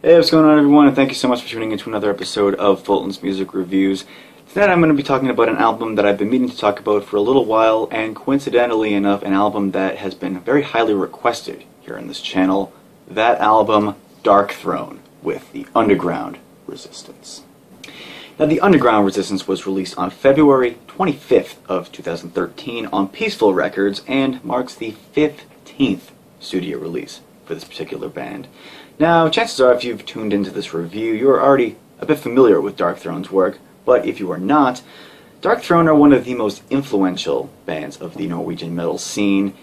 Hey, what's going on, everyone, and thank you so much for tuning in to another episode of Fulton's Music Reviews. Tonight I'm going to be talking about an album that I've been meaning to talk about for a little while, and coincidentally enough, an album that has been very highly requested here on this channel. That album, Darkthrone, with the Underground Resistance. Now, the Underground Resistance was released on February 25th of 2013 on Peaceful Records and marks the 15th studio release for this particular band. Now, chances are if you've tuned into this review, you're already a bit familiar with Darkthrone's work, but if you are not, Darkthrone are one of the most influential bands of the Norwegian metal scene.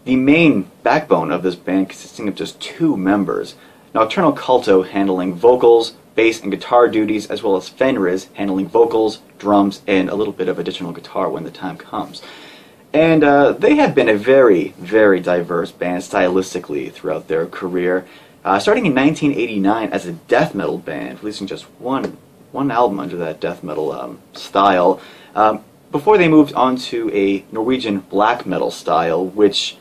The main backbone of this band consisting of just two members, Nocturnal Culto handling vocals, bass and guitar duties, as well as Fenriz handling vocals, drums, and a little bit of additional guitar when the time comes. And they have been a very, very diverse band stylistically throughout their career. Starting in 1989 as a death metal band, releasing just one album under that death metal style, before they moved on to a Norwegian black metal style, which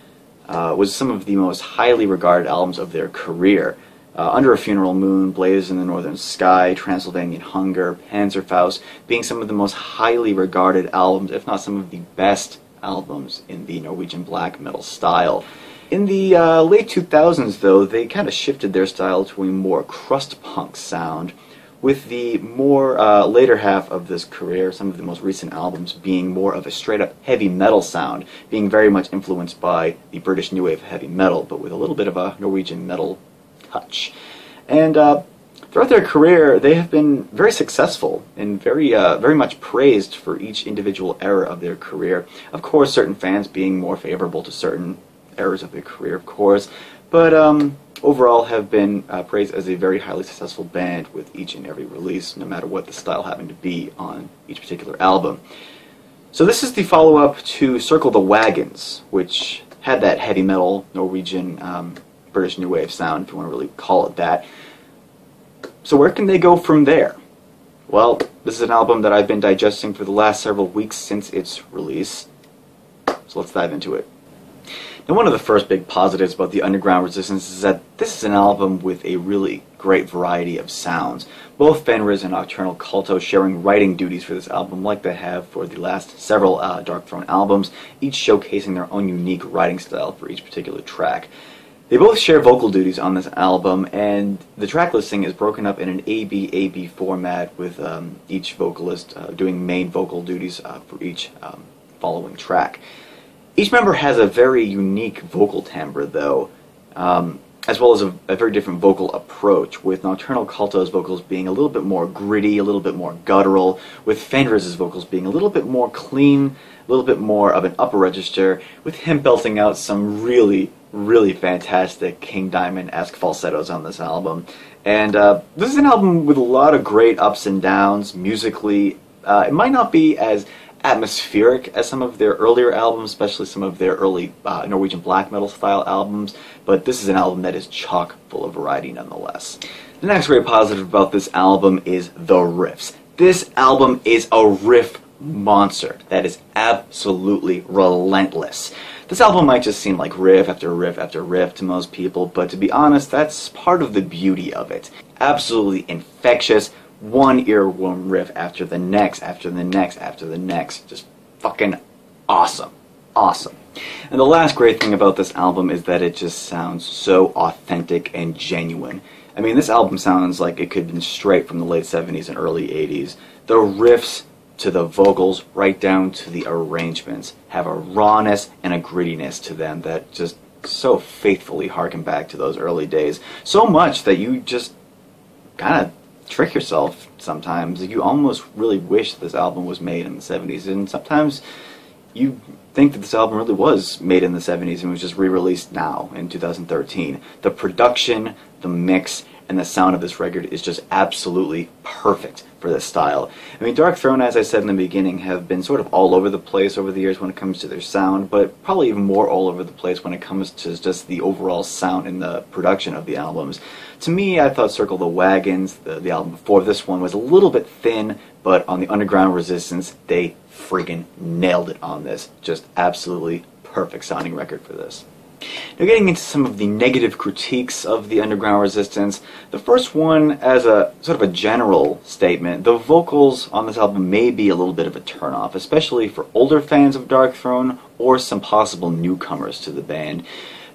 was some of the most highly regarded albums of their career. Under a Funeral Moon, Blaze in the Northern Sky, Transylvanian Hunger, Panzerfaust being some of the most highly regarded albums, if not some of the best albums in the Norwegian black metal style. In the late 2000s, though, they kind of shifted their style to a more crust punk sound, with the more later half of this career, some of the most recent albums being more of a straight-up heavy metal sound, being very much influenced by the British new wave heavy metal, but with a little bit of a Norwegian metal touch. And throughout their career, they have been very successful and very much praised for each individual era of their career. Of course, certain fans being more favorable to certain eras of their career, of course, but overall have been praised as a very highly successful band with each and every release, no matter what the style happened to be on each particular album. So this is the follow-up to Circle the Wagons, which had that heavy metal Norwegian British new wave sound, if you want to really call it that. So where can they go from there? Well, this is an album that I've been digesting for the last several weeks since its release, so let's dive into it. Now, one of the first big positives about the Underground Resistance is that this is an album with a really great variety of sounds. Both Fenriz and Nocturnal Culto sharing writing duties for this album like they have for the last several Darkthrone albums, each showcasing their own unique writing style for each particular track. They both share vocal duties on this album, and the track listing is broken up in an A-B format, with each vocalist doing main vocal duties for each following track. Each member has a very unique vocal timbre, though, as well as a very different vocal approach, with Nocturnal Culto's vocals being a little bit more gritty, a little bit more guttural, with Fenriz's vocals being a little bit more clean, a little bit more of an upper register, with him belting out some really fantastic King Diamond-esque falsettos on this album. And this is an album with a lot of great ups and downs musically. It might not be as atmospheric as some of their earlier albums, especially some of their early Norwegian black metal style albums, but this is an album that is chock full of variety nonetheless. The next great positive about this album is the riffs. This album is a riff monster that is absolutely relentless. This album might just seem like riff after riff after riff to most people, but to be honest, that's part of the beauty of it. Absolutely infectious, one earworm riff after the next, after the next, after the next. Just fucking awesome. Awesome. And the last great thing about this album is that it just sounds so authentic and genuine. I mean, this album sounds like it could have been straight from the late 70s and early 80s. The riffs to the vocals, right down to the arrangements, have a rawness and a grittiness to them that just so faithfully harken back to those early days. So much that you just kind of trick yourself sometimes. You almost really wish this album was made in the 70s, and sometimes you think that this album really was made in the 70s and was just re-released now in 2013. The production, the mix, and the sound of this record is just absolutely perfect for this style. I mean, Darkthrone, as I said in the beginning, have been sort of all over the place over the years when it comes to their sound, but probably even more all over the place when it comes to just the overall sound and the production of the albums. To me, I thought Circle the Wagons, the album before this one, was a little bit thin, but on the Underground Resistance, they friggin' nailed it on this. Just absolutely perfect sounding record for this. Now, getting into some of the negative critiques of the Underground Resistance, the first one, as a sort of a general statement, the vocals on this album may be a little bit of a turnoff, especially for older fans of Darkthrone or some possible newcomers to the band.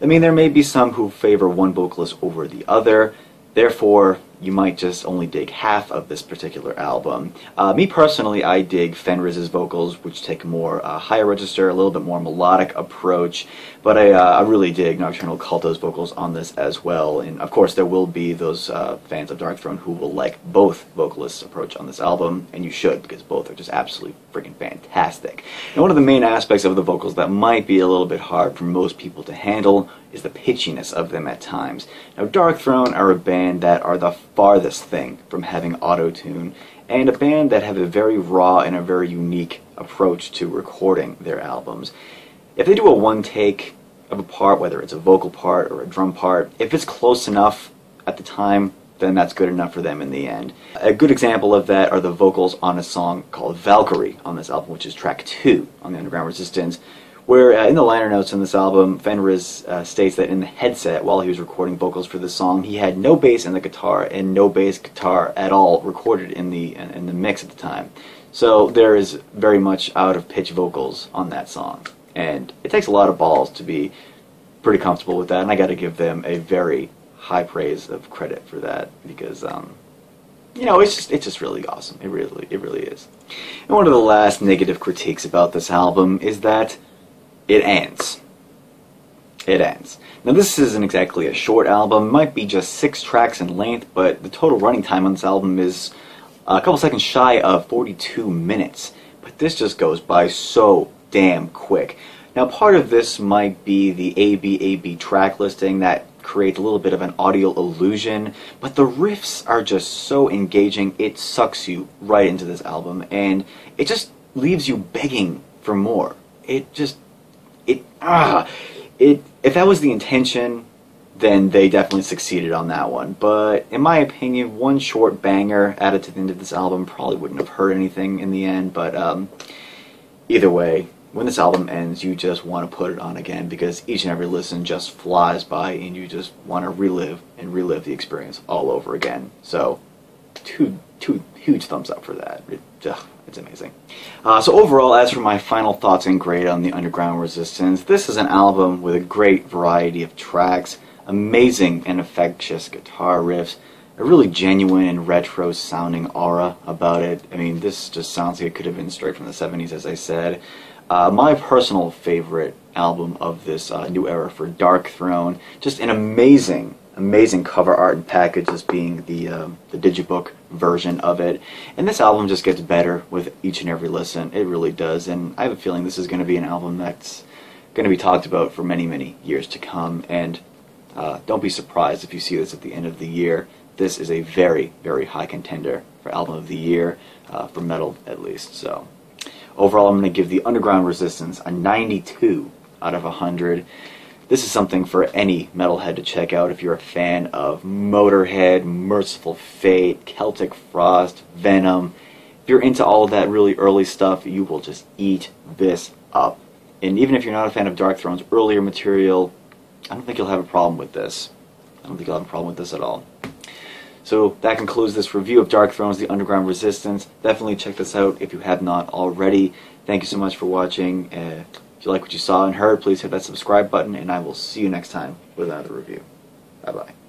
I mean, there may be some who favor one vocalist over the other, therefore you might just only dig half of this particular album. Me personally, I dig Fenriz's vocals, which take a more higher register, a little bit more melodic approach, but I really dig Nocturnal Culto's vocals on this as well, and of course there will be those fans of Darkthrone who will like both vocalists' approach on this album, and you should, because both are just absolutely freaking fantastic. And one of the main aspects of the vocals that might be a little bit hard for most people to handle is the pitchiness of them at times. Now, Darkthrone are a band that are the farthest thing from having auto-tune, and a band that have a very raw and a very unique approach to recording their albums. If they do a one take of a part, whether it's a vocal part or a drum part, if it's close enough at the time, then that's good enough for them in the end. A good example of that are the vocals on a song called Valkyrie on this album, which is track 2 on the Underground Resistance, where in the liner notes on this album, Fenriz states that in the headset, while he was recording vocals for the song, he had no bass in the guitar and no bass guitar at all recorded in the mix at the time. So there is very much out of pitch vocals on that song, and it takes a lot of balls to be pretty comfortable with that, and I got to give them a very high praise of credit for that, because you know, it's just really awesome. It really is. And one of the last negative critiques about this album is that it ends. It ends. Now, this isn't exactly a short album. It might be just 6 tracks in length, but the total running time on this album is a couple seconds shy of 42 minutes. But this just goes by so damn quick. Now, part of this might be the ABAB track listing that creates a little bit of an audio illusion, but the riffs are just so engaging, it sucks you right into this album, and it just leaves you begging for more. If that was the intention, then they definitely succeeded on that one. But in my opinion, one short banger added to the end of this album probably wouldn't have hurt anything in the end. But either way, when this album ends, you just want to put it on again, because each and every listen just flies by, and you just want to relive the experience all over again. So, two huge thumbs up for that. It's amazing. So overall, as for my final thoughts and grade on the Underground Resistance, this is an album with a great variety of tracks, amazing and infectious guitar riffs, a really genuine and retro sounding aura about it. I mean, this just sounds like it could have been straight from the 70s, as I said. My personal favorite album of this new era for Darkthrone, just an amazing cover art and package, as being the digibook version of it. And this album just gets better with each and every listen. It really does, and I have a feeling this is going to be an album that's going to be talked about for many years to come. And don't be surprised if you see this at the end of the year. This is a very high contender for album of the year, for metal at least. So overall, I'm going to give the Underground Resistance a 92 out of 100. This is something for any metalhead to check out if you're a fan of Motorhead, Merciful Fate, Celtic Frost, Venom. If you're into all of that really early stuff, you will just eat this up. And even if you're not a fan of Darkthrone's earlier material, I don't think you'll have a problem with this. I don't think you'll have a problem with this at all. So that concludes this review of Darkthrone's The Underground Resistance. Definitely check this out if you have not already. Thank you so much for watching. If you like what you saw and heard, please hit that subscribe button, and I will see you next time with another review. Bye-bye.